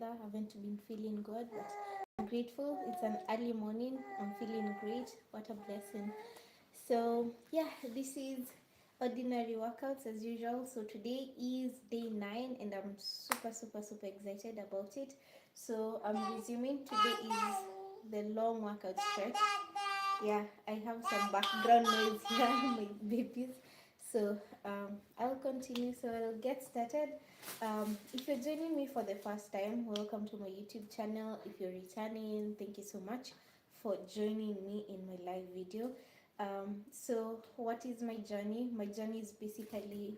better. I haven't been feeling good, but I'm grateful. It's an early morning. I'm feeling great. What a blessing. So, yeah, this is ordinary workouts as usual. So, today is day 9, and I'm super, super, super excited about it. So, I'm resuming. Today is the long workout stretch. Yeah, I have some background noise here, my babies. So I'll continue. So I'll get started. If you're joining me for the first time, welcome to my YouTube channel. If you're returning, thank you so much for joining me in my live video. So what is my journey? My journey is basically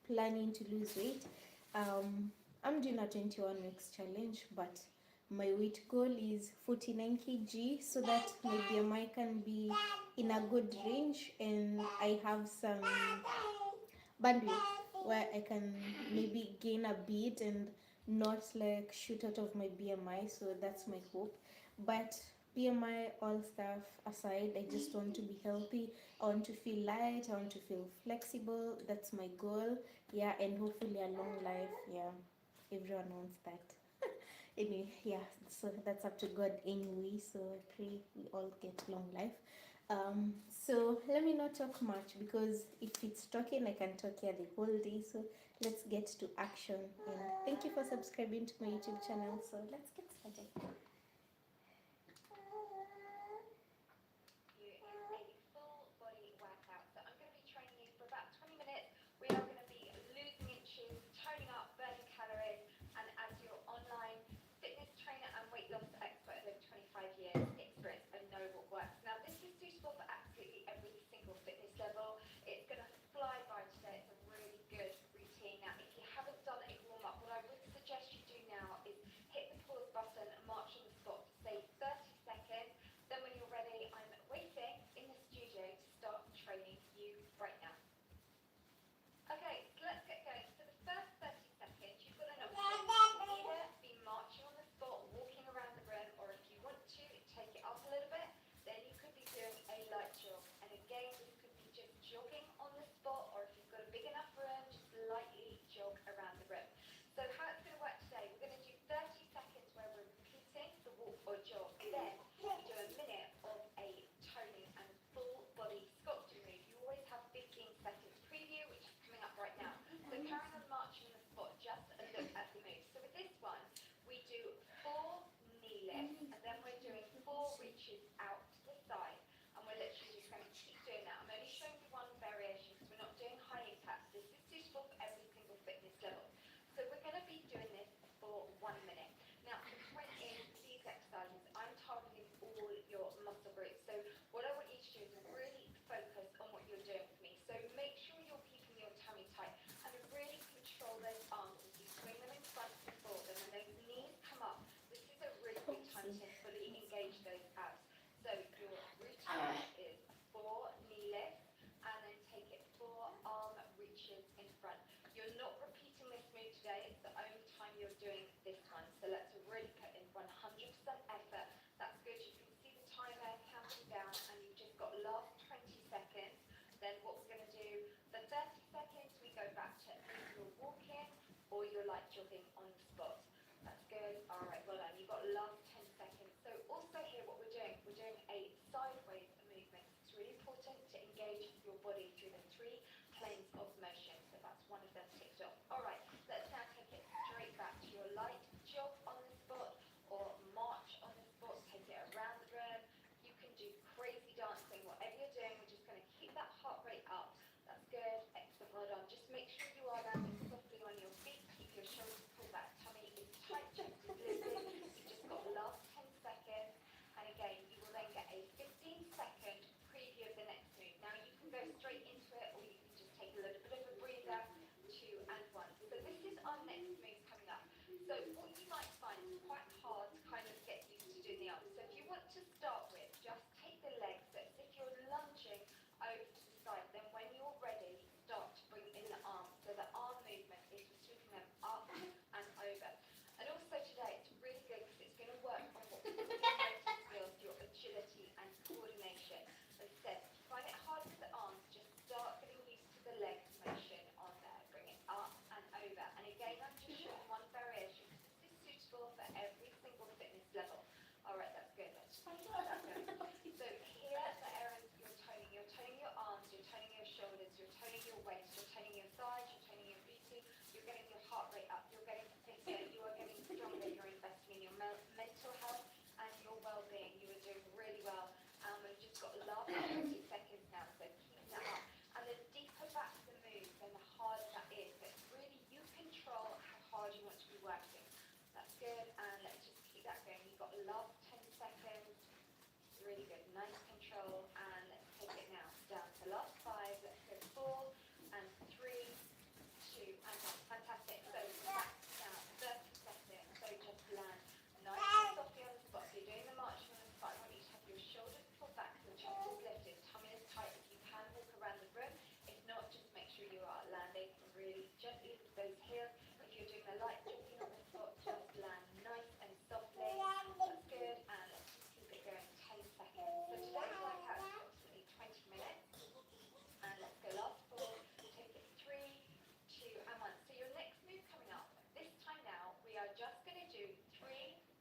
planning to lose weight. I'm doing a 21 weeks challenge, but my weight goal is 49 kg so that my BMI can be in a good range and I have some bandwidth where I can maybe gain a bit and not like shoot out of my BMI. So that's my hope. But BMI, all stuff aside, I just want to be healthy. I want to feel light. I want to feel flexible. That's my goal. Yeah, and hopefully a long life. Yeah, everyone wants that. Anyway, yeah, so that's up to God anyway. So I pray we all get long life. So let me not talk much because if it's talking, I can talk here the whole day. So let's get to action. And thank you for subscribing to my YouTube channel. So let's get started. waist. You're toning your thighs, you're toning your booty, you're getting your heart rate up, you're getting fitter, you are getting stronger, you're investing in your mental health and your well-being. You are doing really well. We've just got the last 30 seconds now, so keeping that up. And the deeper back the move, then the harder that is. But really, you control how hard you want to be working. That's good, and let's just keep that going. You've got the last 10 seconds. Really good, nice control, and let's take it now down to last 5. Let's go 4 and 3, 2 and 1. Fantastic. So back now, 30 seconds. So just land nice and softly on the spot. So you're doing the marching on the spot. I want you to have your shoulders pulled back, the chest is lifted, tummy is tight. If you can, walk around the room. If not, just make sure you are landing really gently with those heels. If you're doing a light jogging on the spot, just land nice and softly. That's good, and let's just keep it going 10 seconds. So today's workout is approximately 20 minutes. And let's go last 4, take it 3, 2 and 1. So your next move coming up, this time now, we are just going to do 3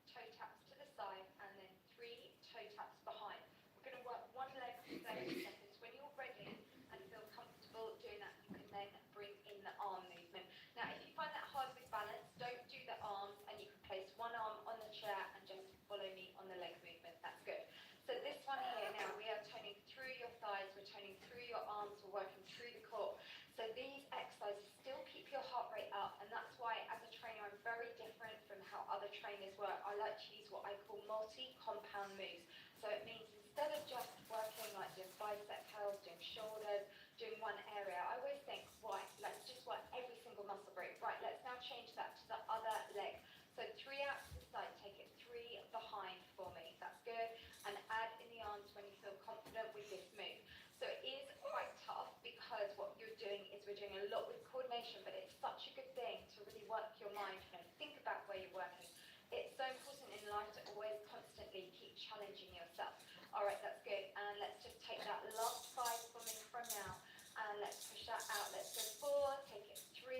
toe taps to the side and then 3 toe taps behind. We're going to work one leg for 30 seconds. When you're ready and feel comfortable doing that, you can then bring in the arm movement. Now, if you find that hard with balance, don't do the arms, and you can place one arm on the chair and just follow me on the leg movement. That's good. So this one here now, we are toning through your thighs, we're toning through your arms, we're working through the core. So these exercises still keep your heart rate up, and that's why as a trainer I'm very different from how other trainers work. I like to use what I call multi-compound moves. So it means instead of just working like doing bicep curls, doing shoulders, doing one area, I always think, right, let's just work every single muscle group. Right, let's now change that to the other leg. So 3 out to the side, take it 3 behind for me. That's good. And add in the arms when you feel confident with this move. So it is quite tough because what you're doing is we're doing a lot with coordination, but it's such a good thing to really work your mind, think about where you're working. It's so important in life to always constantly keep challenging yourself. All right, that's good. And let's just take that last 5 for me from now. And let's push that out. Let's go 4, take it 3,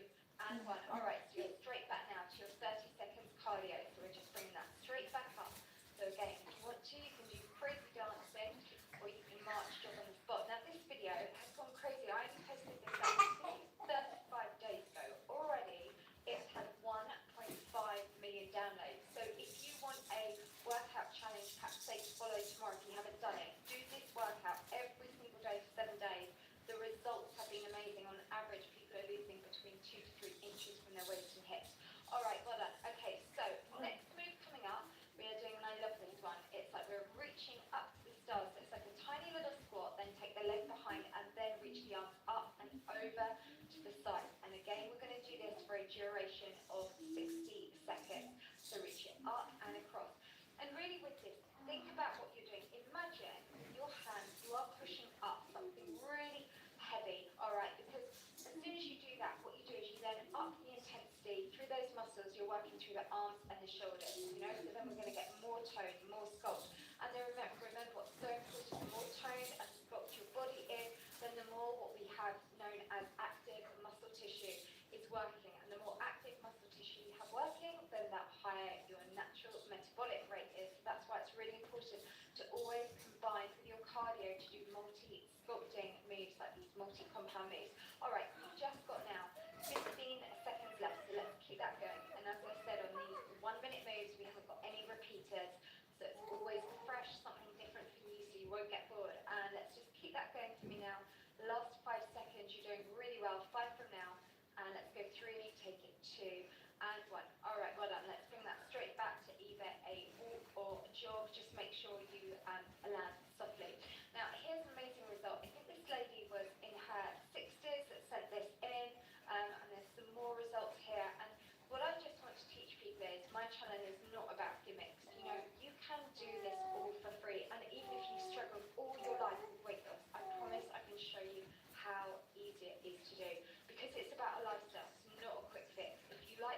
2 and 1. All right, so you're straight back now to your 30 seconds cardio. So we're just bringing that straight back up. So again, if you want to, you can do crazy dancing, or you can march, jog on the spot. Now this video has gone crazy. I only posted this out 35 days ago. Already, it's had 1.5 million downloads. So if you want a workout challenge, perhaps say to follow tomorrow if you haven't done it, do this workout every single day for 7 days. The results have been amazing. On average, people are losing between 2 to 3 inches from their waist and hips. All right, well done. Okay, so next move coming up, we are doing, and I love this one, it's like we're reaching up the stars. So it's like a tiny little squat, then take the leg behind and then reach the arms up and over to the side. And again, we're going to do this for a duration of 60 seconds. So reach it up and across. And really with this, think about what you're doing. Imagine your hands, you are pushing up something really heavy, all right? Because as soon as you do that, what you do is you then up the intensity through those muscles. You're working through the arms and the shoulders, you know? So then we're going to get more tone, more sculpt. And then remember what's so important, the more toned and sculpt your body is, then the more what we have known as active muscle tissue is working. And the more active muscle tissue you have working, then that higher your natural metabolic rate is. So that's why it's really important to always combine with your cardio to do multi-sculpting moves like these multi-compound moves. All right, we've just got now 15 seconds left, so let's keep that going. And as I said, on these 1-minute moves, we haven't got any repeaters, so it's always fresh, something different for you, so you won't get bored. And let's just keep that going for me now. Last 5 seconds, you're doing really well. 5 from now, and let's go 3, take it 2 and 1. All right, well done. Let's bring that straight back to either a walk or a jog. Just make sure you land softly. Now, here's an amazing result. I think this lady was in her 60s that sent this in, and there's some more results here. And what I just want to teach people is my channel is not about gimmicks. You know, you can do this all for free, and even if you struggled all your life with weight loss, I promise I can show you how easy it is to do, because it's about a lifestyle, it's not a quick fix. If you like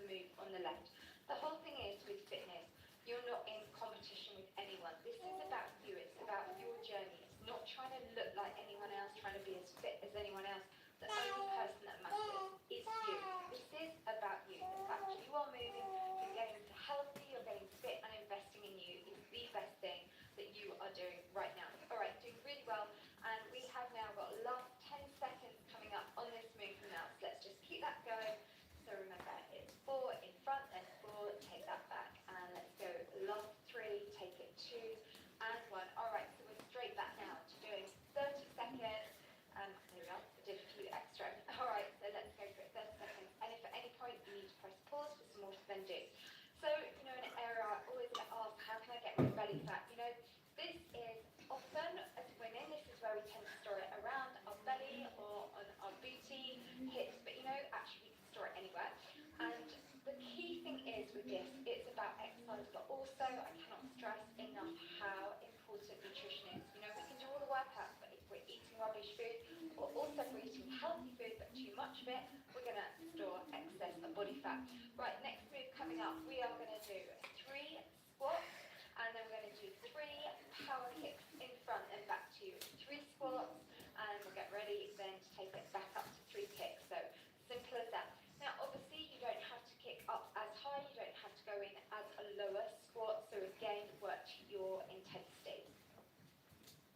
move on the left. The whole thing is with fitness, you're not in competition with anyone. This is about you. It's about your journey. It's not trying to look like anyone else, trying to be as fit as anyone else. The only person that matters is you. This is about you. The fact you are moving, you're getting healthy, you're getting fit, and investing in you is the best thing that you are doing right now. All right, doing really well. And we have now got last 10 seconds coming up on this movement now. So let's just keep that going. So remember, it's 4 in front, then 4, take that back. And let's go last 3, take it 2, and 1. All right, so we're straight back now to doing 30 seconds. There we are, I did a few extra. All right, so let's go for it, 30 seconds. And if at any point you need to press pause for some more, then do. So, in an area I always get asked, how can I get my belly fat? This is often, as women, this is where we tend to store it around our belly or on our booty, hips, but actually we can store it anywhere. And the key thing is with this, it's about exercise, but also I cannot stress enough how important nutrition is. We can do all the workouts, but if we're eating rubbish food, or also if we're eating healthy food, but too much of it, we're going to store excess of body fat. Right, next move coming up, we are going to do 3 squats, and then we're going to do 3 power kicks in front and back to 3 squats, and we'll get ready then to take it back up to 3 kicks. So simple as that. Now obviously you don't have to kick up as high, you don't have to go in as a lower squat, so again work to your intensity.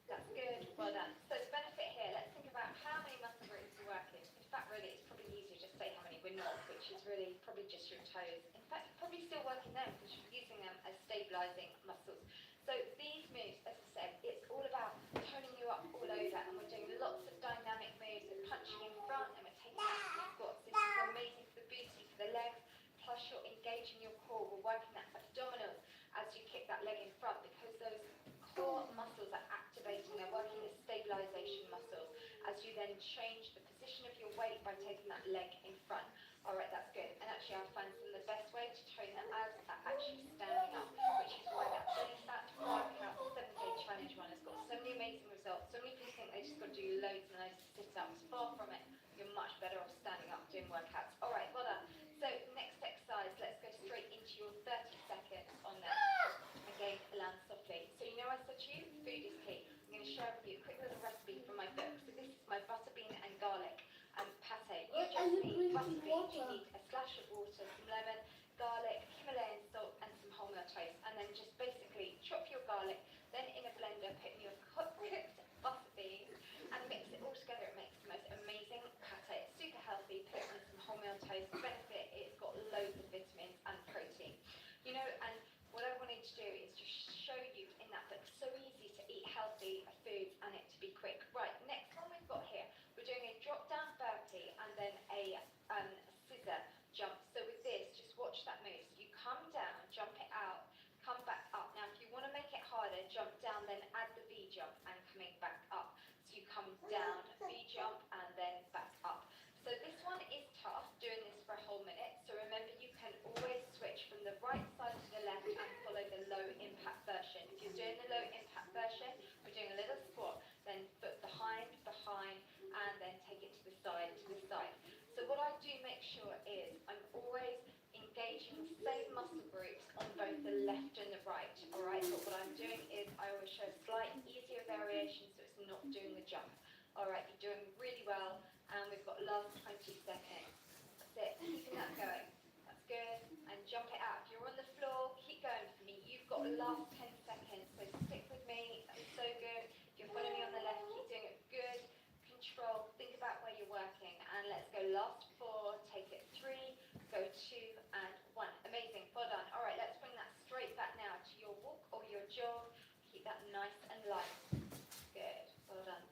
That's good, well done. So the benefit here, let's think about how many muscle groups we're working. In fact, really, it's probably easier to say how many we're not, which is really probably just your toes. In fact, you're probably still working them because you're using them as stabilizing muscles. So these moves, as I said, it's all about toning you up all over, and we're doing lots of dynamic moves. We're punching in front and we're taking out to the squats. This is amazing for the booty, for the legs, plus you're engaging your core. We're working that abdominals as you kick that leg in front, because those core muscles are activating. They're working as stabilization muscles as you then change the position of your weight by taking that leg in front. All right, that's good. And actually I find some of the best way to tone the abs are actually standing up, which is why that belly fat workout 7-day challenge one has got so many amazing results. So many people think they just got to do loads and loads of sit-ups. Far from it. You're much better off standing up doing workouts. All right, well done. So next exercise, let's go straight into your 30 seconds on that. Again, land softly. So I said to you, food is key. I'm going to share with you a quick little recipe from my book. So this is my butter bean and garlic pate. You just need butter beans, you need a splash of water, some lemon, garlic, Himalayan salt, and some wholemeal toast. And then just basically chop your garlic, then in a blender put in your cooked butter beans and mix it all together. It makes the most amazing pate. It's super healthy. Put it on some wholemeal toast. The benefit, it's got loads of vitamins and protein. And what I wanted to do is just show you in that book, so easy to eat healthy foods and it to be quick. Right, next one we've got here, we're doing a drop down burpee and then a scissor jump. So with this, just watch that move. So you come down, jump it out, come back up. Now if you want to make it harder, jump down, then add the V jump and coming back up. So you come down, V jump, and then back up. So this one is tough, doing this for a whole minute. So remember, you can always switch from the right side to the left and follow the low impact version. If you're doing the low impact version, we're doing a little squat, then foot behind, and then take it to the side, So what I do make sure is I'm always engaging the same muscle groups on both the left and the right, all right? But what I'm doing is I always show a slight easier variation so it's not doing the jump. All right, you're doing really well, and we've got last 20 seconds. That's it, keeping that going. That's good, and jump it out. If you're on the floor, keep going for me. You've got last 10 seconds, so stick with me. That was so good. If you're following me on the left, keep doing it. Good. Control, think about where you're working, and let's go last 4, take it 3, go 2, and 1. Amazing, well done. All right, let's bring that straight back now to your walk or your jog. Keep that nice and light. Good, well done.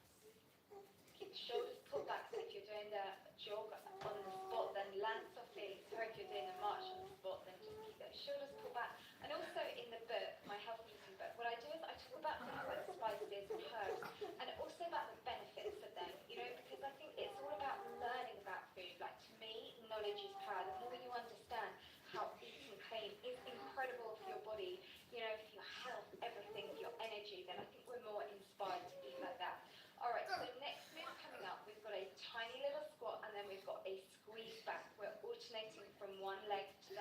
Keep the shoulders pulled back. So if you're doing the jog on the spot, then land softly. So if you're doing the march on the spot, then just keep those shoulders pulled back. And also in the book, my healthy eating book, what I do is I talk about things like spices and herbs, and also about the benefits of them, because I think it's all about learning about food. Like, to me, knowledge is power. The more you understand how eating clean is incredible for your body, for your health, everything, for your energy, then I think we're more inspired to eat like that. All right, so next move coming up, we've got a tiny little squat, and then we've got a squeeze back. We're alternating from one leg to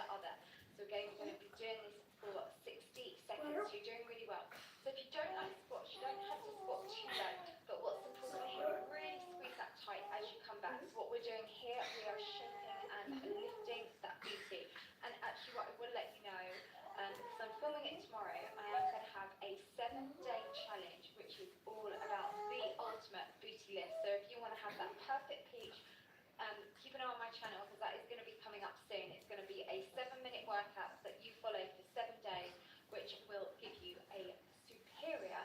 that perfect peach. Keep an eye on my channel because that is going to be coming up soon. It's going to be a 7-minute workout that you follow for 7 days, which will give you a superior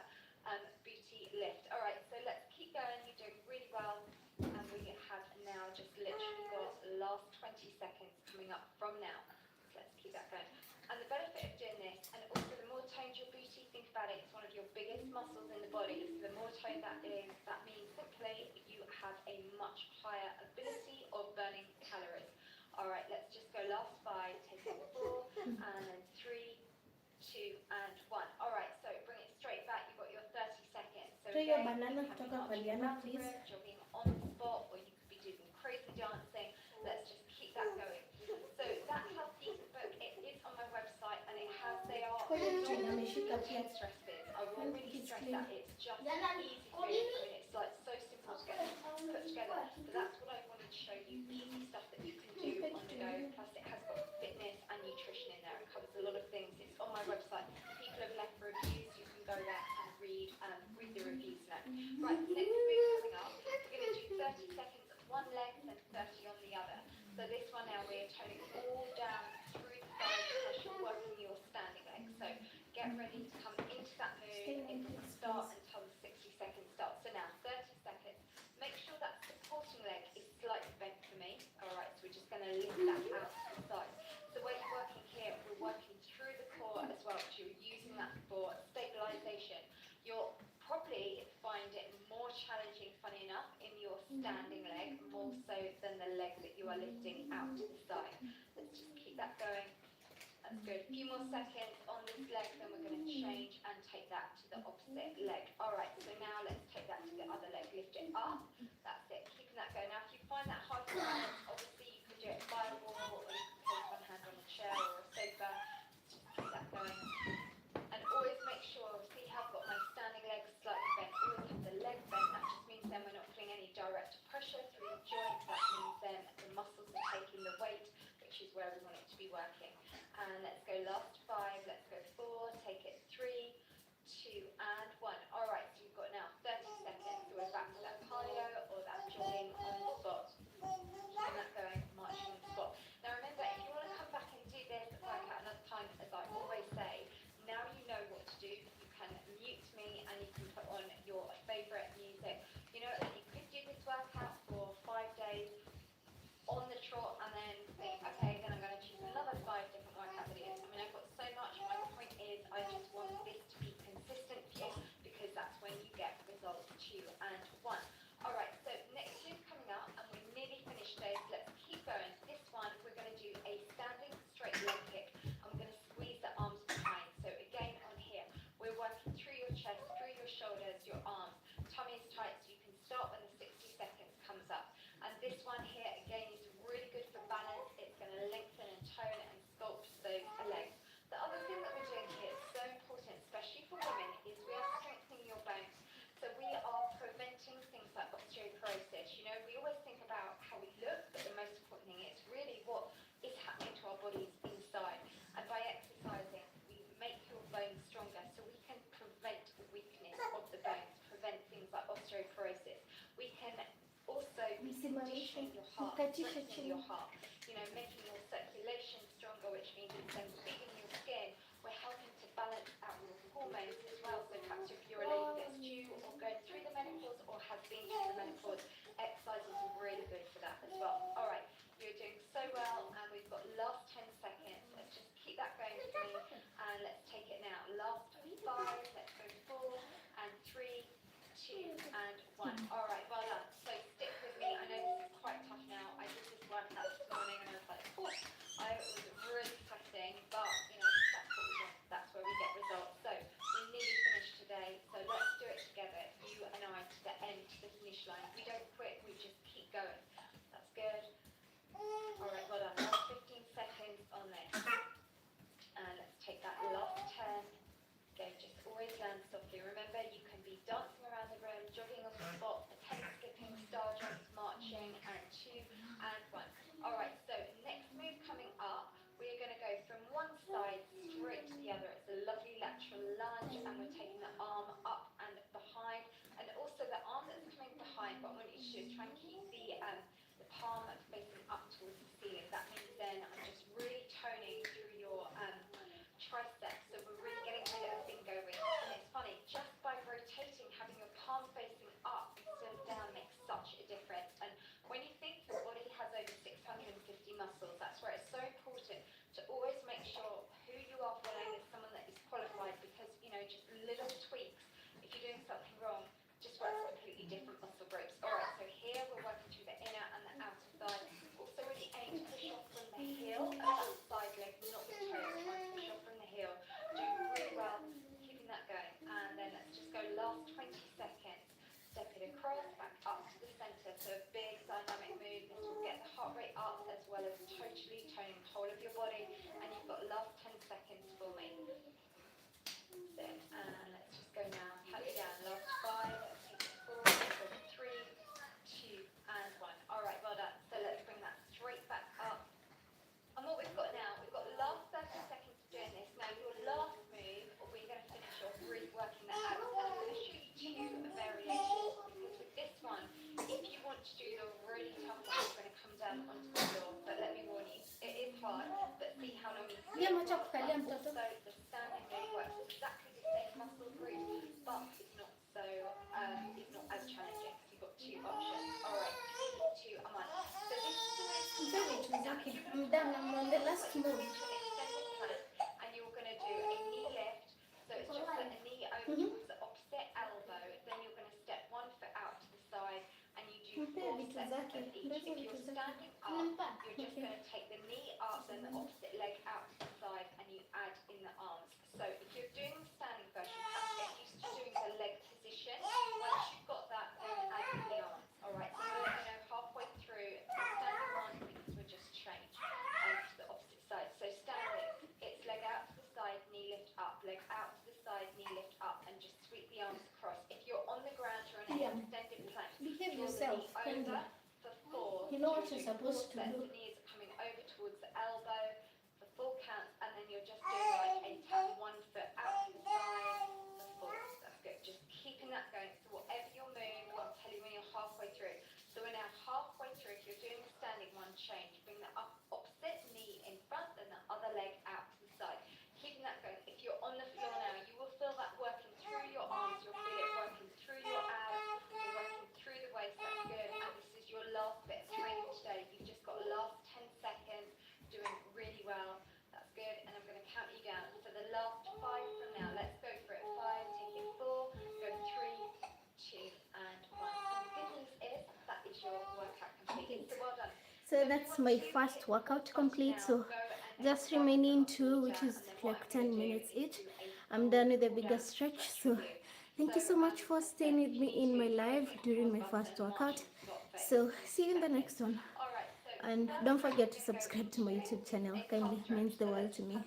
booty lift. All right, so let's keep going. You're doing really well. And we have now just literally got the last 20 seconds coming up from now. So let's keep that going. And the benefit of doing this, and also the more toned your booty, think about it, it's one of your biggest muscles in the body. So the more toned that is, that means simply you have a much higher ability of burning calories. All right, let's just go last 5, take it 4, and then 3, 2, and 1. All right, so bring it straight back. You've got your 30 seconds. So Toa hiyo again, banana you can be kutoka kwa marching Liana, around the please. room, jogging on the spot, or you could be doing crazy dancing. Let's just keep that going. So that health decent book, it is on my website, and it has, they are Kwa hiyo kitu not inameshika pia. stress biz. I will really It's stress clean. that it's just easy food. I mean, it's like so simple to get put together. But that's what I wanted to show you. Easy stuff that you can do on the go. Plus, it has got fitness and nutrition in there. It covers a lot of things. It's on my website. People have left reviews. You can go there and read the reviews now. Right, next move coming up. We're going to do 30 seconds of one leg and 30 on the other. So this one now we're toning all down through the thighs pressure, working your standing leg. So get ready to come into that move. It will start until the 60 seconds start. So now 30 seconds. Make sure that supporting leg is slightly bent for me. Alright, so we're just going to lift that out to the side. So when you're working here, we're working through the core as well. So you're using that for stabilization. You'll probably find it more challenging, funny enough, in your standing leg, more so than the leg that you are lifting out to the side. Let's just keep that going. That's good. A few more seconds on this leg, then we're going to change and take that to the opposite leg. All right, so now let's take that to the other leg. Lift it up. That's it. Keeping that going. Now, if you find that hard to balance, obviously you could do it by a wall, or you could place one hand on a chair or a sofa. Just keep that going. And always make sure, see how I've got my standing leg slightly bent. Always have the leg bent. That just means then we're not putting any direct pressure through the joint. That means then the muscles are taking the weight, which is where we want it to be working. And let's go last 5, let's go 4, take it 3, 2, and 1. All right, so you've got now 30 seconds. So we're back to that cardio or that jogging on the spot. And that going, marching on the spot. Now remember, if you want to come back and do this workout another time, as I always say, now you know what to do. You can mute me and you can put on your favourite music. You know, and you could do this workout for 5 days on the trot and then think, okay, then I'm going to choose another 5 different workout videos. I mean, I've got so much. My point is I just want this to be consistent for you because that's when you get results 2 and 1. All right, so next move coming up, and we're nearly finished, Dave. Let's keep going. This one, we're going to do a standing straight leg kick. I'm going to squeeze the arms behind. So again, on here, we're working through your chest, through your shoulders, your arms. Tummy is tight, so you can start when the 60 seconds comes up. And this one here, again, is really good for balance. It's going to lengthen and tone and sculpt those legs. The other thing that we're doing here is so important, especially for women, is we are strengthening your bones. So we are preventing things like osteoporosis. You know, we always think about how we look, but the most important thing is really what is happening to our bodies inside. And by exercising, we make your bones stronger, so we can prevent weakness of the bones, prevent things like osteoporosis. We can also condition your heart, strengthening your heart, you know, making your circulation stronger, which means it's then feeding your skin. We're helping to balance out your hormones as well. So perhaps if you're a lady that's due or going through the menopause or has been through the menopause, exercise is really good for that as well. All right, you're doing so well, and we've got last 10 seconds. Let's just keep that going for me, and let's take it now. Last 5, let's go 4, and 3, 2, and 1. All right, well done. So stick with me. I know this is quite tough now. I did this workout this morning, and I was like, oh, I was really sweating, but you know, that's what we want. That's where we get results. So we're nearly finished today. So let's do it together, you and I, to the end, to the finish line. We don't quit. We just keep going. That's good. All right, well done. Last 15 seconds on this. And let's take that last 10. Again, just always land softly. Remember, you can be dancing around the room, jogging on the spot, your last 20 seconds. Step it across, back up to the center. So a big dynamic move. This will get the heart rate up as well as totally toning the whole of your body. And you've got last 10 seconds for me. That's it. And let's just go now. Count it down. Last 5. Let's take it forward. So 3, 2, and 1. All right, well done. So let's bring that straight back up. And what we've got now, we've got the last 30 seconds of doing this. Now your last move, we're going to finish off really working that out. And I'm going to show you 2 variations, because with this one, if you want to do the really tough one, you're going to come down onto the floor. But let me warn you, it is hard, but see how long you can Yeah, do it. macha kukalia Also, mtoto. the standing move works exactly the same muscle group, but it's not so, it's not as challenging. So you've got 2 options. All right, 2, I'm on. So this is the most Very it's okay. I'm done. I'm on the last move. extended plank, and you're going to do a knee lift. So it's just put a knee over towards the opposite elbow. Then you're going to step 1 foot out to the side, and you do 4 sets of each. If you're standing up, you're just going to take the knee up, then the opposite leg out to the side, and you add in the arms. So if you're doing the standing version, perhaps get used to doing the leg position. Once you've got that, then add in the arms. All right, so we're going to know halfway through the standing one, because we're just changed to the opposite side. So standing, it's leg out to the side, knee lift up, leg out to the side, knee lift up, and just sweep the arms across. If you're on the ground, you're in an extended plank. Behave Draw the yourself. knee over for 4. You know what So you're do 4 supposed to sets. do. The knees are coming over towards the elbow for 4 counts, and then you're just doing like a tap 1 foot out to the side for 4. That's good. Just keeping that going. So whatever your move, I'll tell you when you're halfway through. So we're now halfway through. If you're doing the standing one, change. Bring the opposite knee in front and the other leg out to the side. Keeping that going. If you're on the floor now, you will feel that working through your arms. You'll feel it working through your abs, working through the waist. That's good. And this is your last bit of training today. You've just got last 10 seconds. Doing really well. That's good. And I'm going to count you down for the last 5 from now. Let's go for it. 5, take it 4, go 3, 2, and 1. And the good news is that is your workout completed. So well done. So that's my first workout complete. So just remaining 2, which is like 10 minutes each. I'm done with the bigger stretch. So thank you so much for staying with me in my live during my first workout. So see you in the next one. And don't forget to subscribe to my YouTube channel. Kindly means the world to me.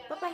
Bye bye.